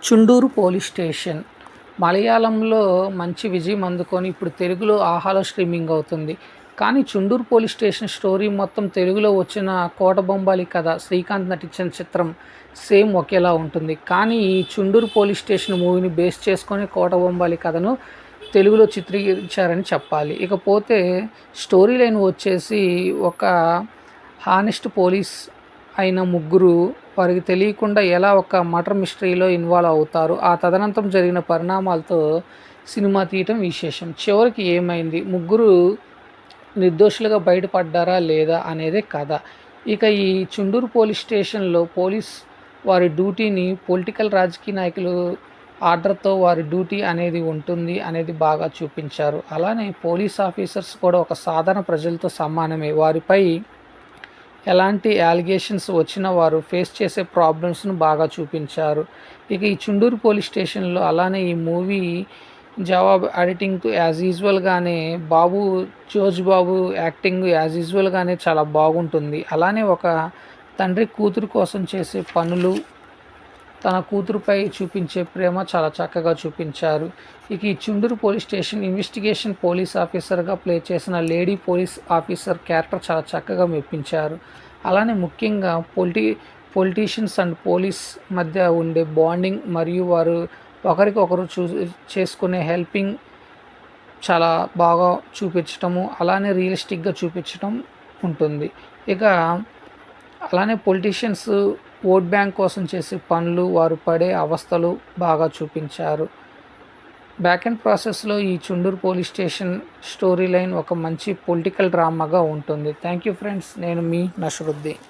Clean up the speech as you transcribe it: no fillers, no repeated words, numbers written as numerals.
Chunduru police station మలయాళంలో మంచి విజయం అందుకొని ఇప్పుడు తెలుగులో ఆహాలో స్ట్రీమింగ్ అవుతుంది. కానీ చుండూరు పోలీస్ స్టేషన్ స్టోరీ మొత్తం తెలుగులో వచ్చిన కోట బొంబాలి కథ శ్రీకాంత్ నటించిన చిత్రం సేమ్ ఒకేలా ఉంటుంది. కానీ ఈ చుండూరు పోలీస్ స్టేషన్ మూవీని బేస్ చేసుకొని కోట బొంబాలి కథను తెలుగులో చిత్రీకరించారని చెప్పాలి. ఇకపోతే స్టోరీ లైన్ వచ్చేసి ఒక హానెస్ట్ పోలీస్ అయిన ముగ్గురు వారికి తెలియకుండా ఎలా ఒక మర్డర్ మిస్టరీలో ఇన్వాల్వ్ అవుతారు. ఆ తదనంతరం జరిగిన పరిణామాలతో సినిమా తీయటం విశేషం. చివరికి ఏమైంది, ముగ్గురు నిర్దోషులుగా బయటపడ్డారా లేదా అనేదే కథ. ఇక ఈ చుండూరు పోలీస్ స్టేషన్లో పోలీస్ వారి డ్యూటీని పొలిటికల్ రాజకీయ నాయకులు ఆర్డర్తో వారి డ్యూటీ అనేది ఉంటుంది అనేది బాగా చూపించారు. అలానే పోలీస్ ఆఫీసర్స్ కూడా ఒక సాధారణ ప్రజలతో సమానమే. వారిపై ఎలాంటి అలిగేషన్స్ వచ్చినా వారు ఫేస్ చేసే ప్రాబ్లమ్స్ను బాగా చూపించారు. ఇక ఈ చుండూరు పోలీస్ స్టేషన్లో అలానే ఈ మూవీ జవాబ్ ఎడిటింగ్ యాజ్ యూజువల్గానే జోజ్ బాబు యాక్టింగ్ యాజ్ యూజువల్గానే చాలా బాగుంటుంది. అలానే ఒక తండ్రి కూతురు కోసం చేసే పనులు, తన కూతురుపై చూపించే ప్రేమ చాలా చక్కగా చూపించారు. ఇక ఈ Chunduru police station investigation police ఆఫీసర్గా ప్లే చేసిన లేడీ పోలీస్ ఆఫీసర్ క్యారెక్టర్ చాలా చక్కగా మెప్పించారు. అలానే ముఖ్యంగా పొలిటీషియన్స్ అండ్ పోలీస్ మధ్య ఉండే బాండింగ్ మరియు వారు ఒకరికొకరు చేసుకునే హెల్పింగ్ చాలా బాగా చూపించటము, అలానే రియలిస్టిక్గా చూపించడం ఉంటుంది. ఇక అలానే పొలిటీషియన్స్ ఓట్ బ్యాంక్ కోసం చేసే పనులు, వారు పడే అవస్థలు బాగా చూపించారు. బ్యాక్ అండ్ ప్రాసెస్లో ఈ Chunduru police station story line ఒక మంచి పొలిటికల్ డ్రామాగా ఉంటుంది. Thank you friends. నేను మీ నషరుద్దీన్.